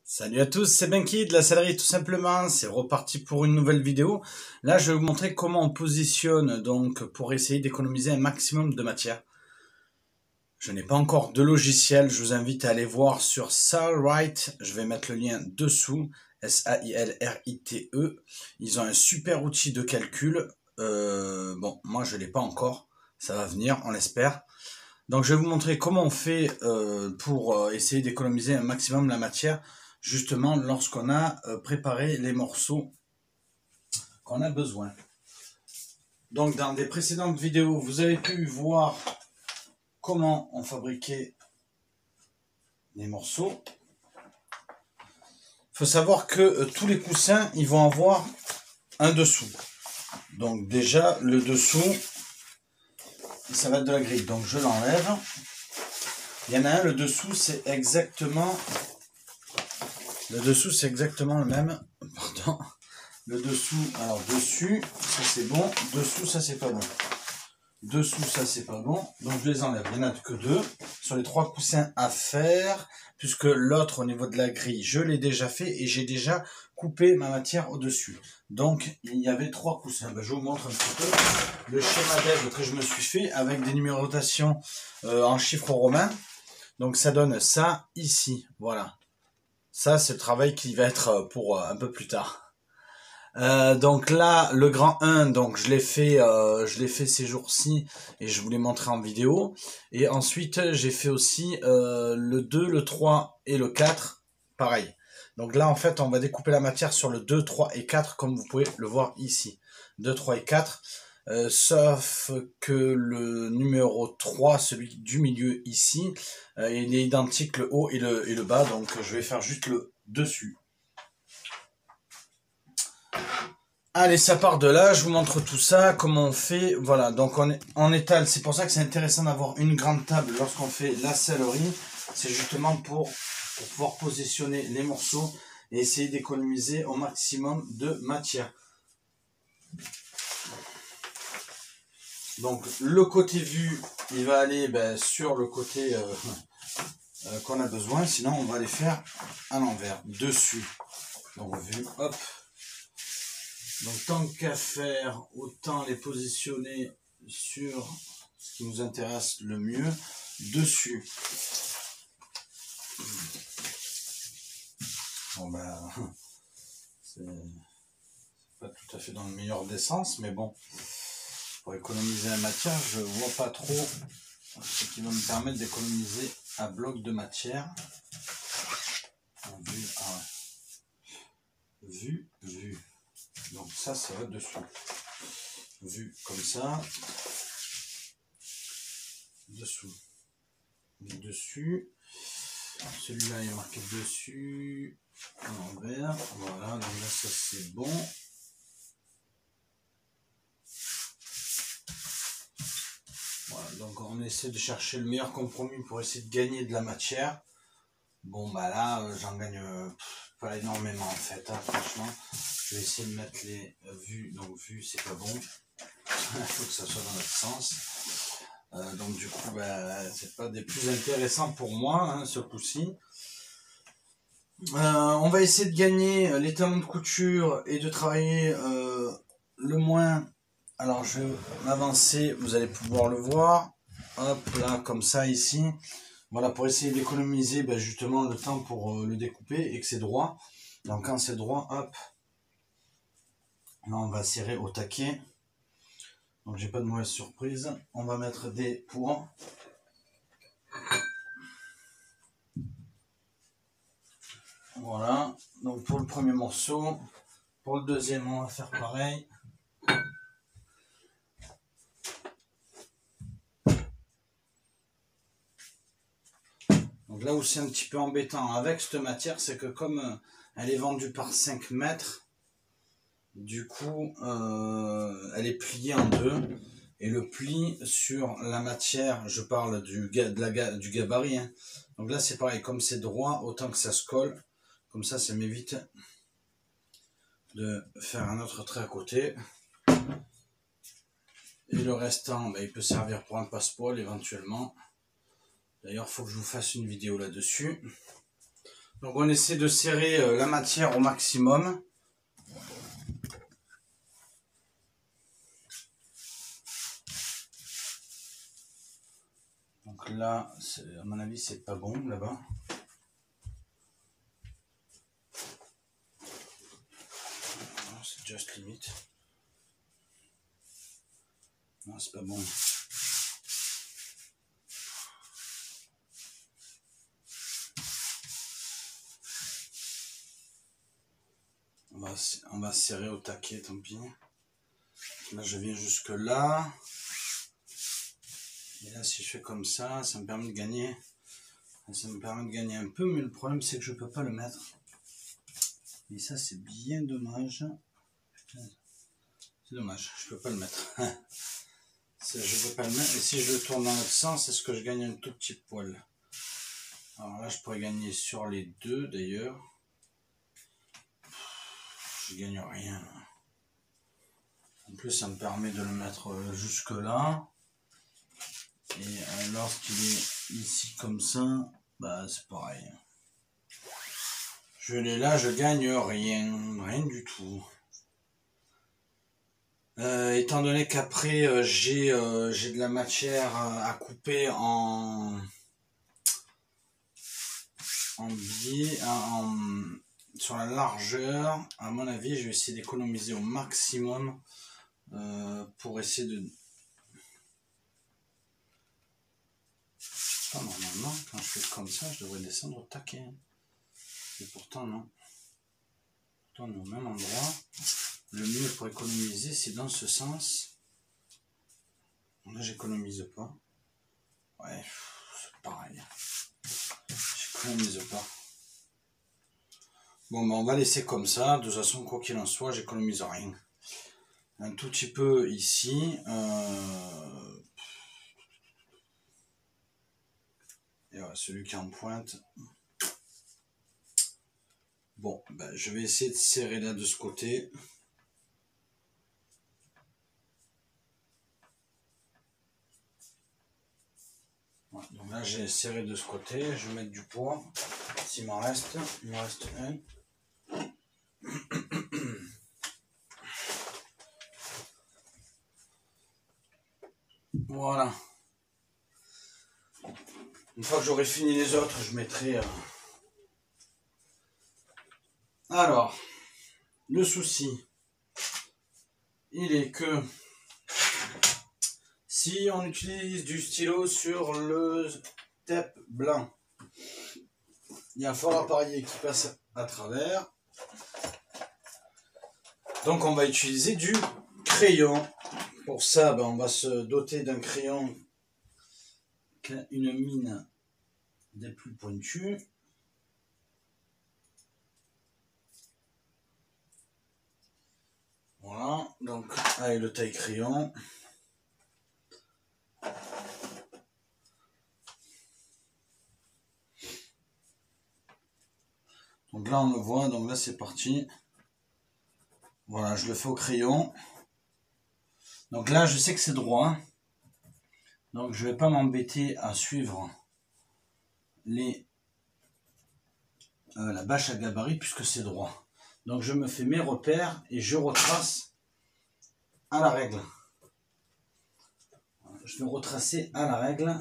Salut à tous, c'est Benki de la sellerie tout simplement, c'est reparti pour une nouvelle vidéo. Là je vais vous montrer comment on positionne donc pour essayer d'économiser un maximum de matière. Je n'ai pas encore de logiciel, je vous invite à aller voir sur Sailrite, je vais mettre le lien dessous, S-A-I-L-R-I-T-E. Ils ont un super outil de calcul, bon moi je ne l'ai pas encore, ça va venir, on l'espère. Donc je vais vous montrer comment on fait pour essayer d'économiser un maximum la matière, justement lorsqu'on a préparé les morceaux qu'on a besoin. Donc dans des précédentes vidéos, vous avez pu voir comment on fabriquait les morceaux. Il faut savoir que tous les coussins, ils vont avoir un dessous. Donc déjà, le dessous, ça va être de la grille. Donc je l'enlève. Il y en a un, le dessous, c'est exactement... Le dessous, c'est exactement le même. Pardon. Le dessous, alors dessus, ça c'est bon. Dessous, ça c'est pas bon. Dessous, ça c'est pas bon. Donc je les enlève. Il n'y en a que deux. Sur les trois coussins à faire, puisque l'autre au niveau de la grille, je l'ai déjà fait et j'ai déjà coupé ma matière au-dessus. Donc il y avait trois coussins. Ben, je vous montre un petit peu le schéma d'œuvre que je me suis fait avec des numérotations en chiffres romains. Donc ça donne ça ici. Voilà. Ça, c'est le travail qui va être pour un peu plus tard. Donc là, le grand 1, donc je l'ai fait ces jours-ci et je vous l'ai montré en vidéo. Et ensuite, j'ai fait aussi le 2, le 3 et le 4, pareil. Donc là, en fait, on va découper la matière sur le 2, 3 et 4, comme vous pouvez le voir ici. 2, 3 et 4. Sauf que le numéro 3, celui du milieu ici, il est identique le haut et le bas, donc je vais faire juste le dessus. Allez, ça part de là, je vous montre tout ça, comment on fait, voilà, donc on étale, c'est pour ça que c'est intéressant d'avoir une grande table lorsqu'on fait la sellerie, c'est justement pour pouvoir positionner les morceaux et essayer d'économiser au maximum de matière. Donc le côté vu, il va aller sur le côté qu'on a besoin, sinon on va les faire à l'envers, dessus. Donc vu, hop. Donc tant qu'à faire, autant les positionner sur ce qui nous intéresse le mieux, dessus. Bon c'est pas tout à fait dans le meilleur des sens, mais bon. Pour économiser la matière, je vois pas trop ce qui va me permettre d'économiser un bloc de matière. Vue, ah ouais. Vue. Donc ça va dessous. Vue comme ça. Dessous. Dessus. Celui-là il est marqué dessus. À l'envers. Voilà, donc là ça c'est bon. Donc on essaie de chercher le meilleur compromis pour essayer de gagner de la matière. Bon bah là j'en gagne pas énormément en fait, hein, franchement. Je vais essayer de mettre les vues, donc vues c'est pas bon. Il faut que ça soit dans l'autre sens. Donc du coup c'est pas des plus intéressants pour moi hein, ce coup-ci. On va essayer de gagner les talons de couture et de travailler le moins. Alors je vais m'avancer, vous allez pouvoir le voir. Hop là, comme ça ici. Voilà, pour essayer d'économiser justement le temps pour le découper et que c'est droit. Donc quand c'est droit, hop. Là on va serrer au taquet. Donc j'ai pas de mauvaise surprise. On va mettre des points. Voilà. Donc pour le premier morceau. Pour le deuxième, on va faire pareil. Donc là où c'est un petit peu embêtant avec cette matière, c'est que comme elle est vendue par 5 mètres, du coup elle est pliée en deux. Et le pli sur la matière, je parle du gabarit. Hein. Donc là c'est pareil, comme c'est droit, autant que ça se colle. Comme ça m'évite de faire un autre trait à côté. Et le restant, il peut servir pour un passepoil éventuellement. D'ailleurs, il faut que je vous fasse une vidéo là-dessus. Donc on essaie de serrer la matière au maximum. Donc là, à mon avis, c'est pas bon là-bas. C'est juste limite. Non, c'est pas bon. On va serrer au taquet, tant pis. Là, je viens jusque là. Et là, si je fais comme ça me permet de gagner. Ça me permet de gagner un peu, mais le problème, c'est que je peux pas le mettre. Et ça, c'est bien dommage. C'est dommage, je peux pas le mettre. Je peux pas le mettre. Et si je le tourne dans l'autre sens, est-ce que je gagne un tout petit poil? Alors là, je pourrais gagner sur les deux, d'ailleurs. Je gagne rien. En plus, ça me permet de le mettre jusque là. Et lorsqu'il est ici comme ça, bah c'est pareil. Je l'ai là, je gagne rien du tout. Étant donné qu'après j'ai de la matière à couper en biais, sur la largeur, à mon avis, je vais essayer d'économiser au maximum pour essayer de... Normalement, quand je fais comme ça, je devrais descendre au taquet. Et pourtant, non. Pourtant, on est au même endroit. Le mieux pour économiser, c'est dans ce sens. Là, j'économise pas. Ouais, c'est pareil. J'économise pas. Bon, ben, on va laisser comme ça. De toute façon, quoi qu'il en soit, j'économise rien. Un tout petit peu ici. Et voilà, celui qui est en pointe. Bon, ben, je vais essayer de serrer là de ce côté. Voilà, donc là, j'ai serré de ce côté. Je vais mettre du poids. S'il m'en reste, il me reste un. Voilà. Une fois que j'aurai fini les autres, je mettrai... Alors, le souci, il est que si on utilise du stylo sur le tape blanc, il y a un fort appareil qui passe à travers. Donc on va utiliser du crayon. Pour ça, ben, on va se doter d'un crayon qui a une mine des plus pointues. Voilà, donc avec le taille crayon. Donc là on le voit, donc là c'est parti. Voilà, je le fais au crayon. Donc là je sais que c'est droit. Donc je vais pas m'embêter à suivre la bâche à gabarit puisque c'est droit. Donc je me fais mes repères et je retrace à la règle. Je vais retracer à la règle.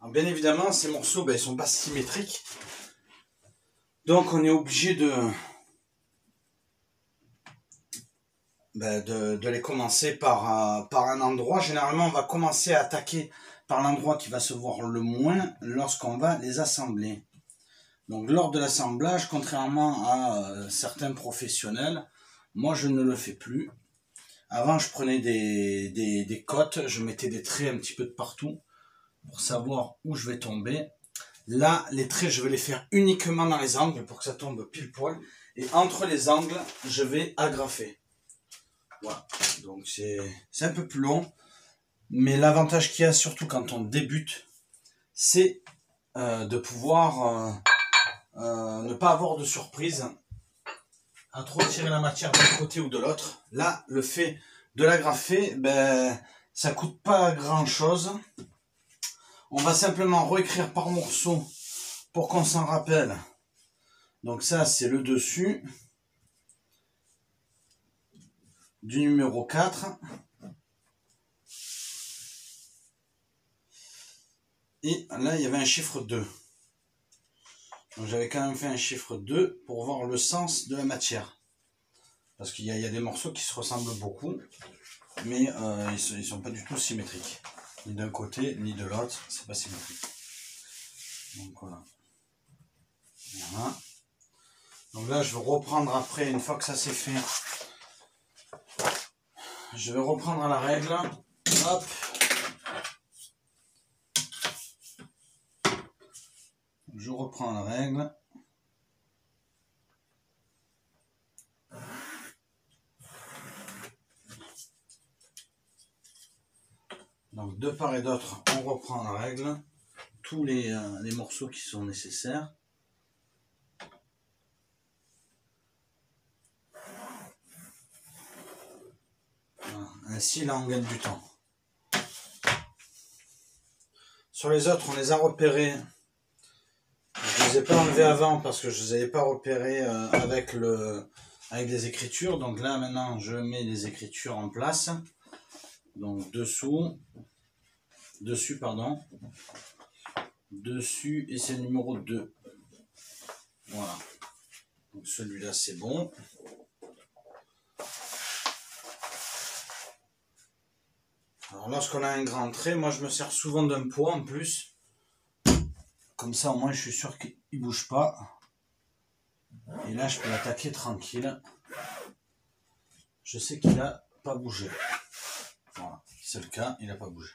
Alors bien évidemment, ces morceaux, ben, ils sont pas symétriques. Donc on est obligé de les commencer par un endroit. Généralement, on va commencer à attaquer par l'endroit qui va se voir le moins lorsqu'on va les assembler. Donc lors de l'assemblage, contrairement à certains professionnels, moi je ne le fais plus. Avant, je prenais des cotes, je mettais des traits un petit peu de partout pour savoir où je vais tomber. Là, les traits, je vais les faire uniquement dans les angles pour que ça tombe pile poil. Et entre les angles, je vais agrafer. Voilà, donc c'est un peu plus long. Mais l'avantage qu'il y a, surtout quand on débute, c'est de pouvoir ne pas avoir de surprise à trop tirer la matière d'un côté ou de l'autre. Là, le fait de l'agrafer, ben, ça coûte pas grand chose. On va simplement réécrire par morceaux pour qu'on s'en rappelle. Donc ça, c'est le dessus du numéro 4. Et là, il y avait un chiffre 2. Donc j'avais quand même fait un chiffre 2 pour voir le sens de la matière. Parce qu'il y a des morceaux qui se ressemblent beaucoup, mais ils sont pas du tout symétriques. Ni d'un côté, ni de l'autre, c'est pas symétrique. Donc voilà. Voilà. Donc là, je vais reprendre après, une fois que ça c'est fait, je vais reprendre à la règle. Hop. Je reprends la règle. Donc de part et d'autre, on reprend la règle. Tous les morceaux qui sont nécessaires. Voilà. Ainsi, là, on gagne du temps. Sur les autres, on les a repérés. Je ne les ai pas enlevés avant parce que je ne les avais pas repérés avec des écritures. Donc là, maintenant, je mets les écritures en place. Donc dessus, pardon. Dessus, et c'est le numéro 2. Voilà. Donc celui-là, c'est bon. Alors lorsqu'on a un grand trait, moi je me sers souvent d'un poids en plus. Comme ça, au moins, je suis sûr qu'il ne bouge pas. Et là, je peux l'attaquer tranquille. Je sais qu'il n'a pas bougé. Voilà, c'est le cas, il n'a pas bougé.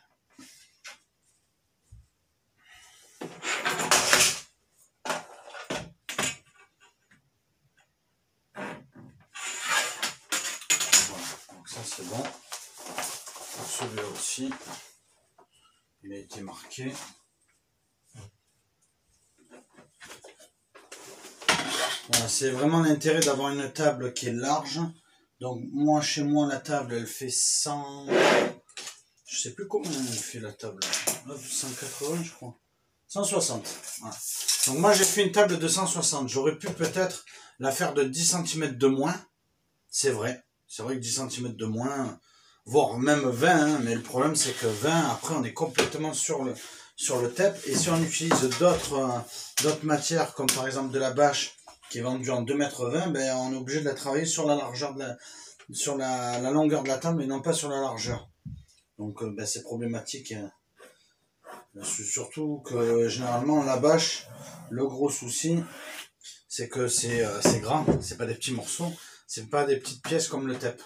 Voilà, donc ça c'est bon. Pour celui-là aussi, il a été marqué. Voilà, c'est vraiment l'intérêt d'avoir une table qui est large. Donc moi, chez moi, la table, elle fait 100... Je sais plus combien elle fait la table. 180, je crois. 160. Voilà. Donc moi, j'ai fait une table de 160. J'aurais pu peut-être la faire de 10 cm de moins. C'est vrai. C'est vrai que 10 cm de moins, voire même 20. Hein, mais le problème, c'est que 20, après, on est complètement sur le tape. Et si on utilise d'autres matières, comme par exemple de la bâche, qui est vendue en 2,20 m, ben, on est obligé de la travailler sur la largeur sur la longueur de la table et non pas sur la largeur. Donc ben, c'est problématique. Surtout que généralement la bâche, le gros souci, c'est que c'est grand, c'est pas des petits morceaux, c'est pas des petites pièces comme le tape.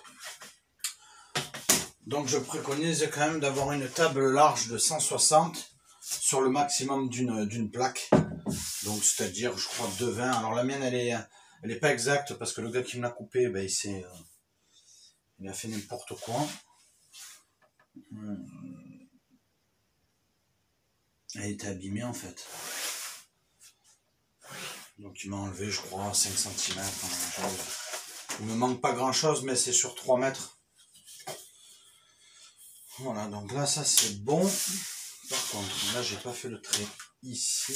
Donc je préconise quand même d'avoir une table large de 160 sur le maximum d'une plaque. Donc c'est-à-dire, je crois, 2,20. Alors la mienne, elle est pas exacte parce que le gars qui me l'a coupé, ben, il a fait n'importe quoi. Elle était abîmée en fait. Donc il m'a enlevé, je crois, 5 cm. Il me manque pas grand chose, mais c'est sur 3 mètres. Voilà, donc là ça c'est bon. Par contre, là j'ai pas fait le trait ici.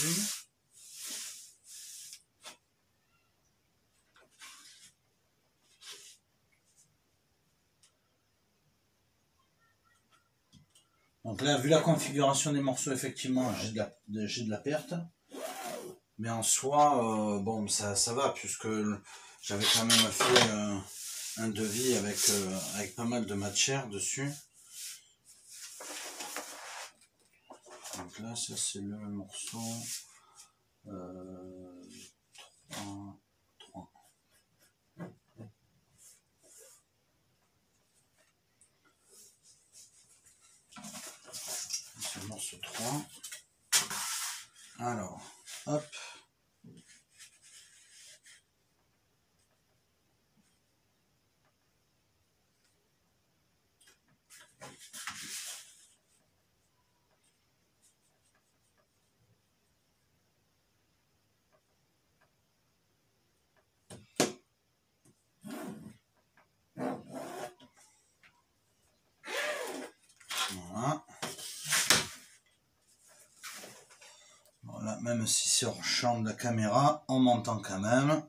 Donc là, vu la configuration des morceaux, effectivement, j'ai de la perte. Mais en soi, bon, ça va, puisque j'avais quand même fait un devis avec pas mal de matière dessus. Donc là, ça c'est le morceau 3. C'est le morceau 3. Alors, hop. même si c'est hors champ de la caméra, on m'entend quand même.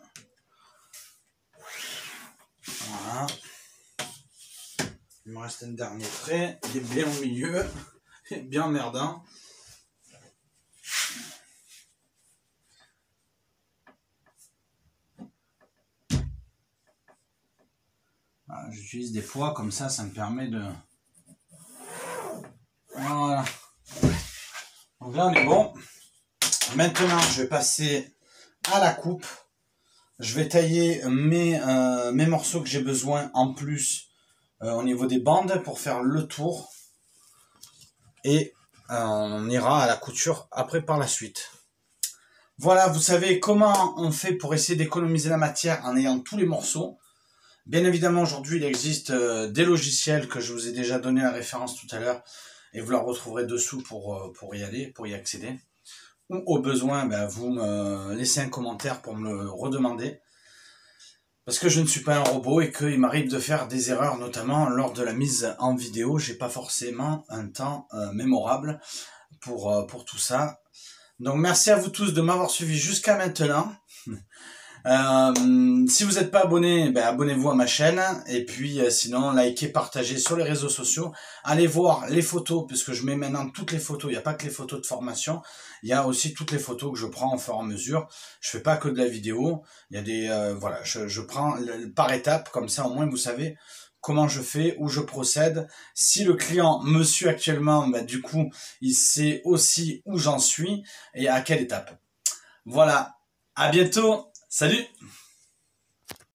Voilà. Il me reste un dernier trait, il est bien au milieu, bien merdant. Voilà, j'utilise des poids comme ça me permet de... Voilà. Donc là on est bon. Maintenant je vais passer à la coupe. Je vais tailler mes morceaux que j'ai besoin en plus au niveau des bandes pour faire le tour. Et on ira à la couture après par la suite. Voilà, vous savez comment on fait pour essayer d'économiser la matière en ayant tous les morceaux. Bien évidemment, aujourd'hui, il existe des logiciels que je vous ai déjà donné la référence tout à l'heure. Et vous la retrouverez dessous pour y aller, pour y accéder. Ou au besoin, ben, vous me laissez un commentaire pour me le redemander. Parce que je ne suis pas un robot et qu'il m'arrive de faire des erreurs, notamment lors de la mise en vidéo. J'ai pas forcément un temps mémorable pour tout ça. Donc merci à vous tous de m'avoir suivi jusqu'à maintenant. Si vous n'êtes pas abonné, ben abonnez-vous à ma chaîne. Et puis sinon, likez, partagez sur les réseaux sociaux. Allez voir les photos, puisque je mets maintenant toutes les photos. Il n'y a pas que les photos de formation. Il y a aussi toutes les photos que je prends au fur et à mesure. Je fais pas que de la vidéo. Il y a des... voilà, je prends par étapes. Comme ça, au moins, vous savez comment je fais, où je procède. Si le client me suit actuellement, ben, du coup, il sait aussi où j'en suis et à quelle étape. Voilà. À bientôt. Salut!